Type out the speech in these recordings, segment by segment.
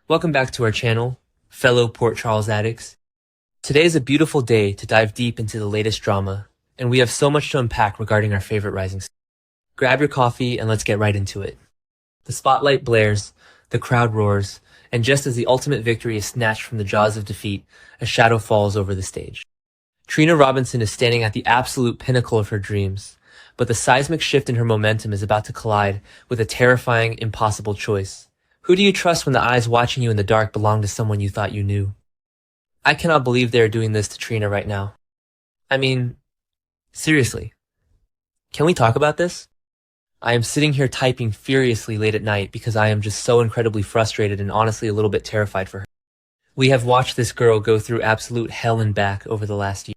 Welcome back to our channel, fellow Port Charles addicts. Today is a beautiful day to dive deep into the latest drama, and we have so much to unpack regarding our favorite rising star. Grab your coffee and let's get right into it. The spotlight blares, the crowd roars, and just as the ultimate victory is snatched from the jaws of defeat, a shadow falls over the stage. Trina Robinson is standing at the absolute pinnacle of her dreams, but the seismic shift in her momentum is about to collide with a terrifying, impossible choice. Who do you trust when the eyes watching you in the dark belong to someone you thought you knew? I cannot believe they are doing this to Trina right now. I mean, seriously. Can we talk about this? I am sitting here typing furiously late at night because I am just so incredibly frustrated and honestly a little bit terrified for her. We have watched this girl go through absolute hell and back over the last year.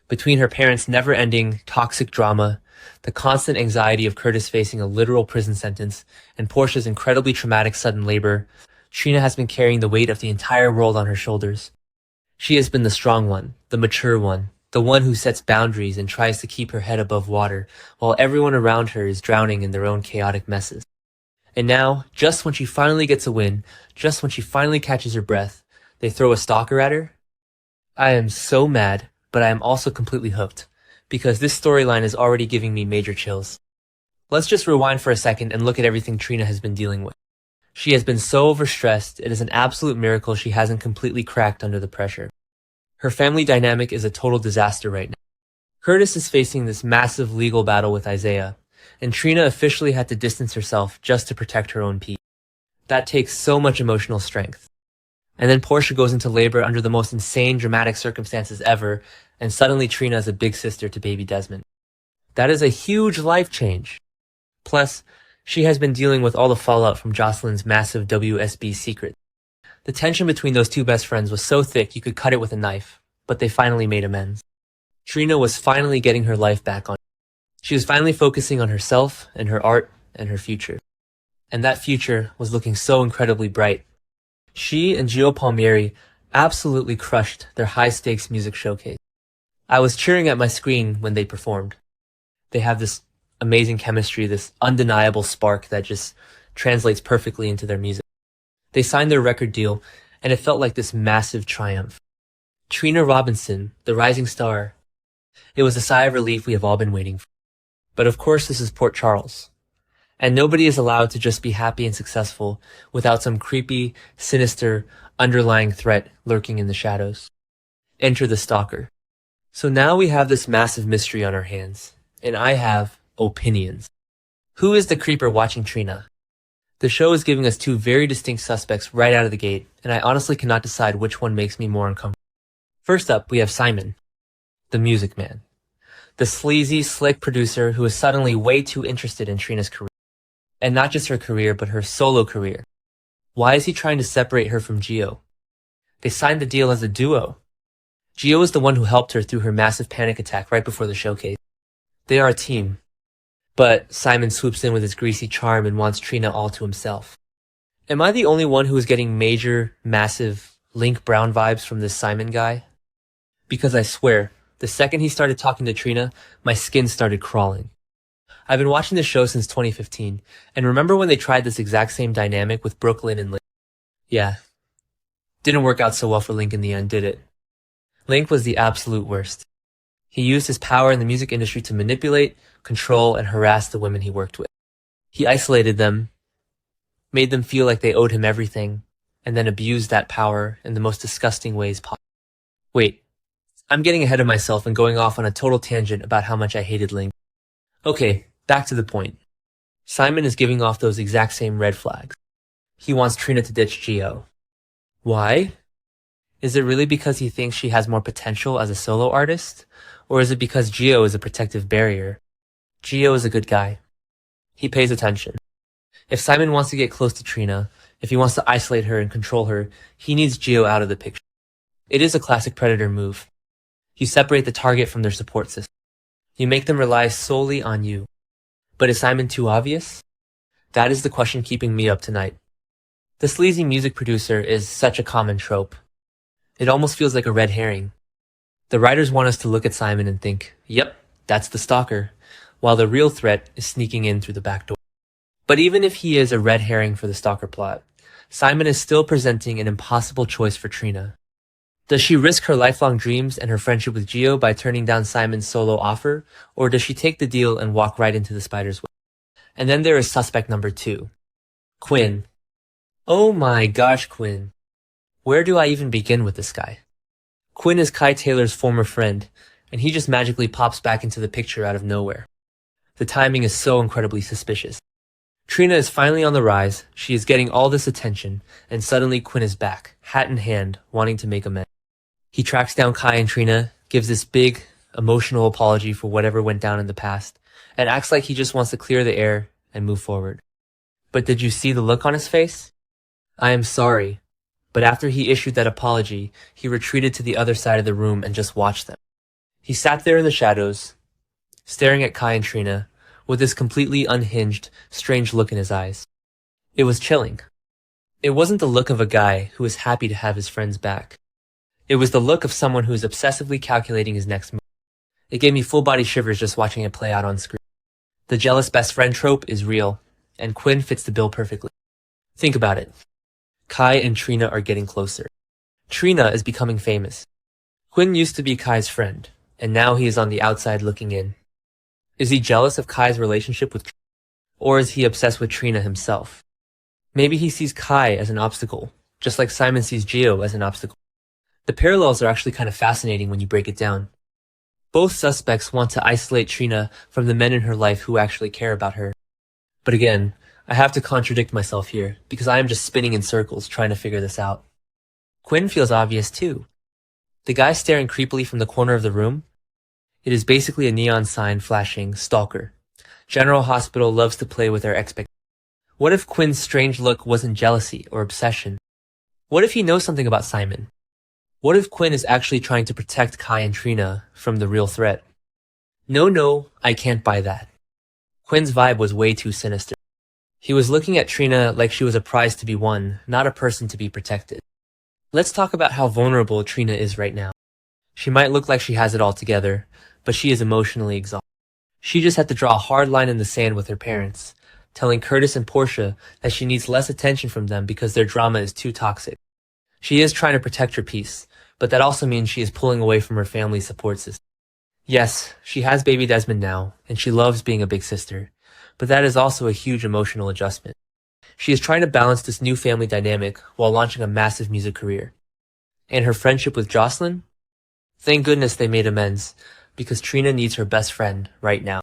Between her parents' never-ending toxic drama, the constant anxiety of Curtis facing a literal prison sentence, and Portia's incredibly traumatic sudden labor, Trina has been carrying the weight of the entire world on her shoulders. She has been the strong one, the mature one, the one who sets boundaries and tries to keep her head above water, while everyone around her is drowning in their own chaotic messes. And now, just when she finally gets a win, just when she finally catches her breath, they throw a stalker at her? I am so mad, but I am also completely hooked, because this storyline is already giving me major chills. Let's just rewind for a second and look at everything Trina has been dealing with. She has been so overstressed, it is an absolute miracle she hasn't completely cracked under the pressure. Her family dynamic is a total disaster right now. Curtis is facing this massive legal battle with Isaiah, and Trina officially had to distance herself just to protect her own peace. That takes so much emotional strength. And then Portia goes into labor under the most insane dramatic circumstances ever, and suddenly Trina is a big sister to baby Desmond. That is a huge life change. Plus, she has been dealing with all the fallout from Jocelyn's massive WSB secret. The tension between those two best friends was so thick you could cut it with a knife, but they finally made amends. Trina was finally getting her life back on. She was finally focusing on herself and her art and her future. And that future was looking so incredibly bright. She and Gio Palmieri absolutely crushed their high-stakes music showcase. I was cheering at my screen when they performed. They have this amazing chemistry, this undeniable spark that just translates perfectly into their music. They signed their record deal, and it felt like this massive triumph. Trina Robinson, the rising star. It was a sigh of relief we have all been waiting for. But of course this is Port Charles. And nobody is allowed to just be happy and successful without some creepy, sinister, underlying threat lurking in the shadows. Enter the stalker. So now we have this massive mystery on our hands, and I have opinions. Who is the creeper watching Trina? The show is giving us two very distinct suspects right out of the gate, and I honestly cannot decide which one makes me more uncomfortable. First up, we have Simon, the music man. The sleazy, slick producer who is suddenly way too interested in Trina's career. And not just her career, but her solo career. Why is he trying to separate her from Gio? They signed the deal as a duo. Gio is the one who helped her through her massive panic attack right before the showcase. They are a team. But Simon swoops in with his greasy charm and wants Trina all to himself. Am I the only one who is getting major, massive Link Brown vibes from this Simon guy? Because I swear, the second he started talking to Trina, my skin started crawling. I've been watching the show since 2015, and remember when they tried this exact same dynamic with Brooklyn and Link? Yeah. Didn't work out so well for Link in the end, did it? Link was the absolute worst. He used his power in the music industry to manipulate, control, and harass the women he worked with. He isolated them, made them feel like they owed him everything, and then abused that power in the most disgusting ways possible. Wait, I'm getting ahead of myself and going off on a total tangent about how much I hated Link. Okay, back to the point. Simon is giving off those exact same red flags. He wants Trina to ditch Gio. Why? Is it really because he thinks she has more potential as a solo artist? Or is it because Gio is a protective barrier? Gio is a good guy. He pays attention. If Simon wants to get close to Trina, if he wants to isolate her and control her, he needs Gio out of the picture. It is a classic predator move. You separate the target from their support system. You make them rely solely on you. But is Simon too obvious? That is the question keeping me up tonight. The sleazy music producer is such a common trope. It almost feels like a red herring. The writers want us to look at Simon and think, yep, that's the stalker, while the real threat is sneaking in through the back door. But even if he is a red herring for the stalker plot, Simon is still presenting an impossible choice for Trina. Does she risk her lifelong dreams and her friendship with Gio by turning down Simon's solo offer, or does she take the deal and walk right into the spider's web? And then there is suspect number 2, Quinn. Oh my gosh, Quinn. Where do I even begin with this guy? Quinn is Kai Taylor's former friend, and he just magically pops back into the picture out of nowhere. The timing is so incredibly suspicious. Trina is finally on the rise, she is getting all this attention, and suddenly Quinn is back, hat in hand, wanting to make amends. He tracks down Kai and Trina, gives this big, emotional apology for whatever went down in the past, and acts like he just wants to clear the air and move forward. But did you see the look on his face? I am sorry. But after he issued that apology, he retreated to the other side of the room and just watched them. He sat there in the shadows, staring at Kai and Trina, with this completely unhinged, strange look in his eyes. It was chilling. It wasn't the look of a guy who is happy to have his friends back. It was the look of someone who is obsessively calculating his next move. It gave me full-body shivers just watching it play out on screen. The jealous best friend trope is real, and Quinn fits the bill perfectly. Think about it. Kai and Trina are getting closer. Trina is becoming famous. Quinn used to be Kai's friend, and now he is on the outside looking in. Is he jealous of Kai's relationship with Trina? Or is he obsessed with Trina himself? Maybe he sees Kai as an obstacle, just like Simon sees Gio as an obstacle. The parallels are actually kind of fascinating when you break it down. Both suspects want to isolate Trina from the men in her life who actually care about her. But again, I have to contradict myself here, because I am just spinning in circles trying to figure this out. Quinn feels obvious too. The guy staring creepily from the corner of the room? It is basically a neon sign flashing, stalker. General Hospital loves to play with our expectations. What if Quinn's strange look wasn't jealousy or obsession? What if he knows something about Simon? What if Quinn is actually trying to protect Kai and Trina from the real threat? No, I can't buy that. Quinn's vibe was way too sinister. He was looking at Trina like she was a prize to be won, not a person to be protected. Let's talk about how vulnerable Trina is right now. She might look like she has it all together, but she is emotionally exhausted. She just had to draw a hard line in the sand with her parents, telling Curtis and Portia that she needs less attention from them because their drama is too toxic. She is trying to protect her peace, but that also means she is pulling away from her family's support system. Yes, she has baby Desmond now, and she loves being a big sister, but that is also a huge emotional adjustment. She is trying to balance this new family dynamic while launching a massive music career. And her friendship with Jocelyn? Thank goodness they made amends, because Trina needs her best friend right now.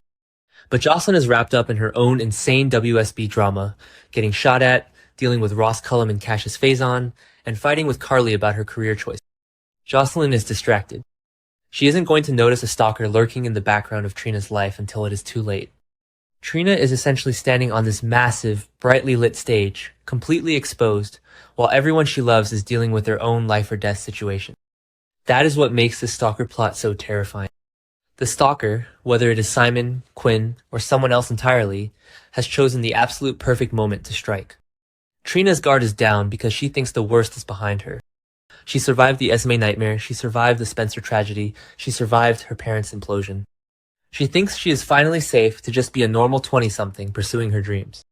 But Jocelyn is wrapped up in her own insane WSB drama, getting shot at, dealing with Ross Cullum and Cassius Faison, and fighting with Carly about her career choice. Jocelyn is distracted. She isn't going to notice a stalker lurking in the background of Trina's life until it is too late. Trina is essentially standing on this massive, brightly lit stage, completely exposed, while everyone she loves is dealing with their own life or death situation. That is what makes this stalker plot so terrifying. The stalker, whether it is Simon, Quinn, or someone else entirely, has chosen the absolute perfect moment to strike. Trina's guard is down because she thinks the worst is behind her. She survived the Esme nightmare, she survived the Spencer tragedy, she survived her parents' implosion. She thinks she is finally safe to just be a normal 20-something pursuing her dreams.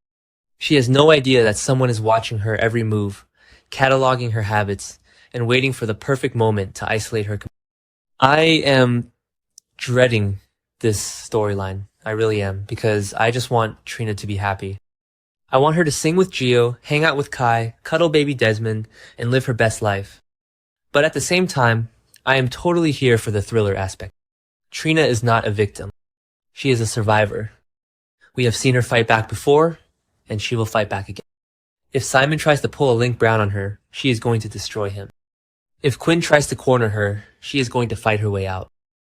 She has no idea that someone is watching her every move, cataloging her habits, and waiting for the perfect moment to isolate her. I am dreading this storyline. I really am, because I just want Trina to be happy. I want her to sing with Gio, hang out with Kai, cuddle baby Desmond, and live her best life. But at the same time, I am totally here for the thriller aspect. Trina is not a victim. She is a survivor. We have seen her fight back before, and she will fight back again. If Simon tries to pull a Link Brown on her, she is going to destroy him. If Quinn tries to corner her, she is going to fight her way out.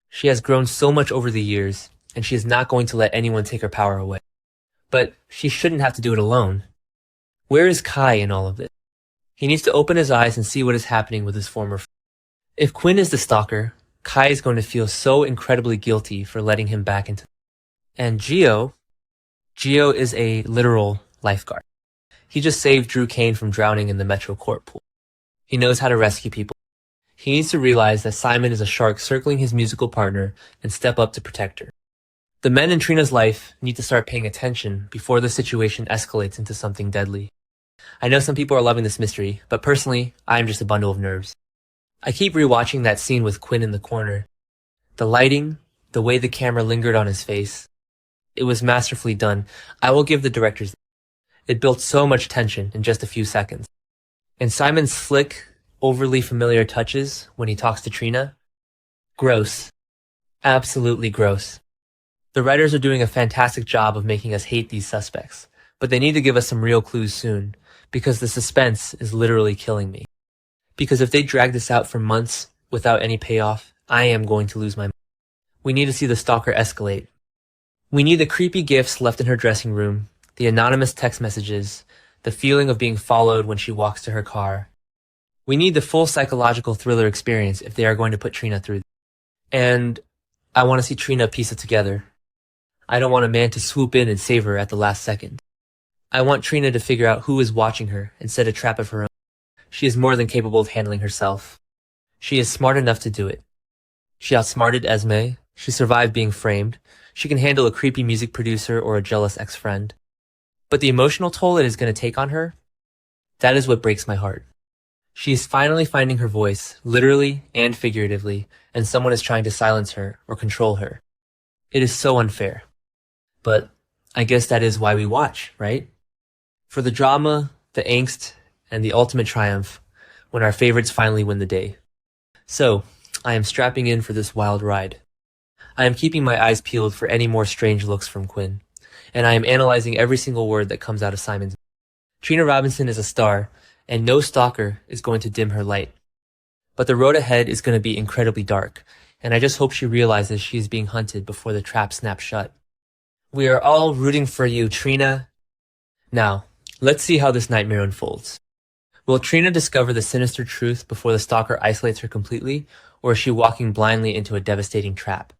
She has grown so much over the years, and she is not going to let anyone take her power away. But she shouldn't have to do it alone. Where is Kai in all of this? He needs to open his eyes and see what is happening with his former friend. If Quinn is the stalker, Kai is going to feel so incredibly guilty for letting him back into. And Gio is a literal lifeguard. He just saved Drew Kane from drowning in the Metro Court pool. He knows how to rescue people. He needs to realize that Simon is a shark circling his musical partner and step up to protect her. The men in Trina's life need to start paying attention before the situation escalates into something deadly. I know some people are loving this mystery, but personally, I am just a bundle of nerves. I keep rewatching that scene with Quinn in the corner. The lighting, the way the camera lingered on his face. It was masterfully done. I will give the directors that. It built so much tension in just a few seconds. And Simon's slick, overly familiar touches when he talks to Trina? Gross. Absolutely gross. The writers are doing a fantastic job of making us hate these suspects, but they need to give us some real clues soon, because the suspense is literally killing me. Because if they drag this out for months without any payoff, I am going to lose my mind. We need to see the stalker escalate. We need the creepy gifts left in her dressing room, the anonymous text messages, the feeling of being followed when she walks to her car. We need the full psychological thriller experience if they are going to put Trina through. And I want to see Trina piece it together. I don't want a man to swoop in and save her at the last second. I want Trina to figure out who is watching her and set a trap of her own. She is more than capable of handling herself. She is smart enough to do it. She outsmarted Esme. She survived being framed. She can handle a creepy music producer or a jealous ex-friend. But the emotional toll it is going to take on her, that is what breaks my heart. She is finally finding her voice, literally and figuratively, and someone is trying to silence her or control her. It is so unfair. But I guess that is why we watch, right? For the drama, the angst, and the ultimate triumph when our favorites finally win the day. So, I am strapping in for this wild ride. I am keeping my eyes peeled for any more strange looks from Quinn, and I am analyzing every single word that comes out of Simon's mouth. Trina Robinson is a star, and no stalker is going to dim her light. But the road ahead is going to be incredibly dark, and I just hope she realizes she is being hunted before the trap snaps shut. We are all rooting for you, Trina. Now, let's see how this nightmare unfolds. Will Trina discover the sinister truth before the stalker isolates her completely, or is she walking blindly into a devastating trap?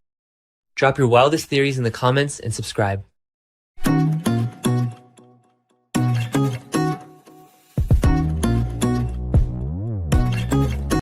Drop your wildest theories in the comments and subscribe.